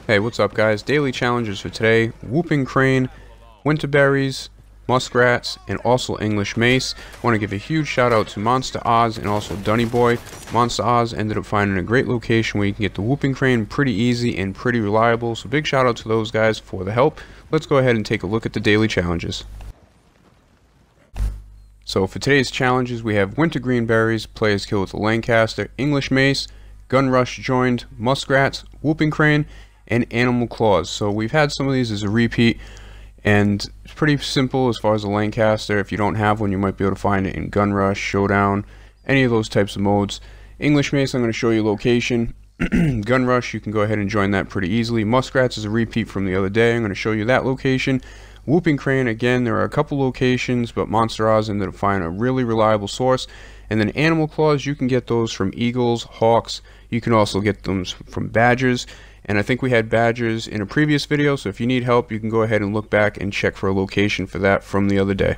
Hey, what's up guys? Daily challenges for today: whooping crane, winterberries, muskrats, and also English mace. I want to give a huge shout out to Monster Oz and also Dunny Boy. Monster Oz ended up finding a great location where you can get the whooping crane pretty easy and pretty reliable, so big shout out to those guys for the help. Let's go ahead and take a look at the daily challenges. So for today's challenges, we have winter greenberries, players kill with a Lancaster, English mace, gun rush joined, muskrats, whooping crane, and animal claws. So we've had some of these as a repeat, and it's pretty simple as far as the Lancaster. If you don't have one, you might be able to find it in gun rush, showdown, any of those types of modes. English mace, I'm going to show you location. Gun rush, you can go ahead and join that pretty easily. Muskrats is a repeat from the other day. I'm going to show you that location. Whooping crane, again, there are a couple locations, but Monster Oz ended up finding a really reliable source. And then animal claws, you can get those from eagles, hawks. You can also get them from badgers. And I think we had badgers in a previous video, so if you need help, you can go ahead and look back and check for a location for that from the other day.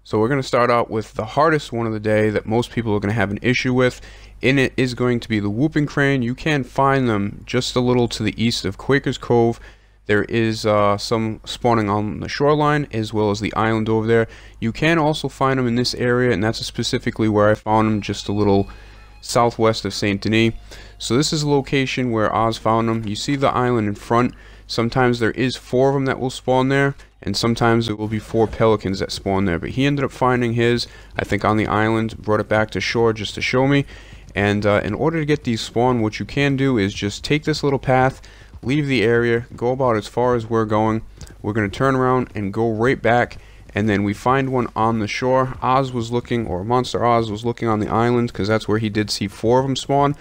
So we're going to start out with the hardest one of the day that most people are going to have an issue with. In it is going to be the whooping crane. You can find them just a little to the east of Quaker's Cove. There is some spawning on the shoreline as well as the island over there. You can also find them in this area, and that's specifically where I found them, just a little southwest of Saint Denis. So this is a location where Oz found them. You see the island in front. Sometimes there is 4 of them that will spawn there, and sometimes it will be 4 pelicans that spawn there. But he ended up finding his, I think, on the island, brought it back to shore just to show me. And in order to get these spawn, what you can do is just take this little path, leave the area, go about as far as we're going. We're going to turn around and go right back, and then we find one on the shore. Oz was looking, or Monster Oz was looking on the island, because that's where he did see 4 of them spawn.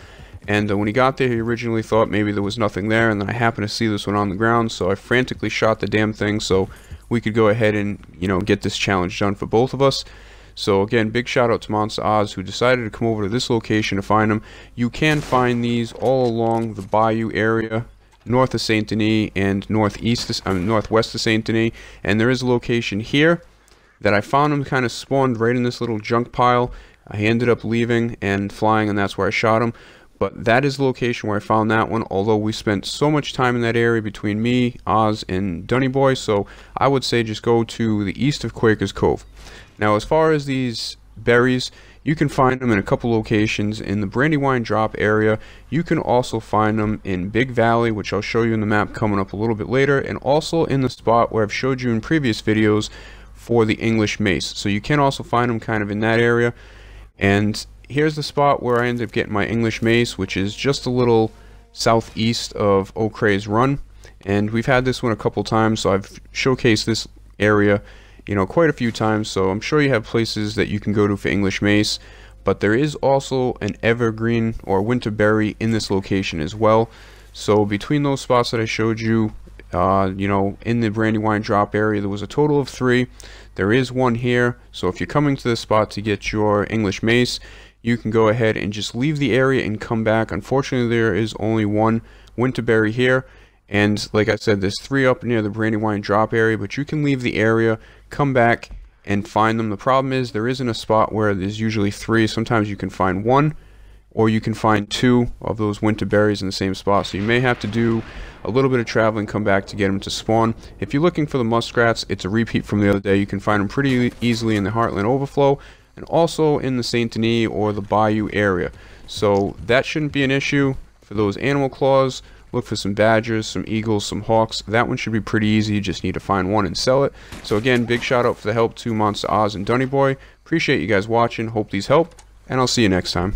And when he got there, he originally thought maybe there was nothing there, and then I happened to see this one on the ground, so I frantically shot the damn thing so we could go ahead and, you know, get this challenge done for both of us. So again, big shout out to Monster Oz, who decided to come over to this location to find them. You can find these all along the bayou area, north of Saint Denis and northwest of Saint Denis, and there is a location here that I found him kind of spawned right in this little junk pile. I ended up leaving and flying, and that's where I shot him. But that is the location where I found that one, although we spent so much time in that area between me, Oz, and Dunny Boy, so I would say just go to the east of Quaker's Cove. Now, as far as these berries, you can find them in a couple locations. In the Brandywine Drop area, you can also find them in Big Valley, which I'll show you in the map coming up a little bit later, and also in the spot where I've showed you in previous videos for the English mace. So you can also find them kind of in that area. And here's the spot where I ended up getting my English mace, which is just a little southeast of O'Crea's Run. And we've had this one a couple times, so I've showcased this area, you know, quite a few times. So I'm sure you have places that you can go to for English mace, but there is also an evergreen or winterberry in this location as well. So between those spots that I showed you, you know, in the Brandywine Drop area, there was a total of 3. There is one here, so if you're coming to this spot to get your English mace, you can go ahead and just leave the area and come back. Unfortunately, there is only one winterberry here, and like I said, there's 3 up near the Brandywine Drop area, but you can leave the area, come back, and find them. The problem is there isn't a spot where there's usually 3. Sometimes you can find 1, or you can find 2 of those winterberries in the same spot, so you may have to do a little bit of traveling, come back to get them to spawn. If you're looking for the muskrats, it's a repeat from the other day. You can find them pretty easily in the Heartland Overflow, and also in the Saint Denis or the Bayou area. So that shouldn't be an issue. For those animal claws, look for some badgers, some eagles, some hawks. That one should be pretty easy. You just need to find one and sell it. So again, big shout out for the help to Monster Oz and Dunny Boy. Appreciate you guys watching. Hope these help, and I'll see you next time.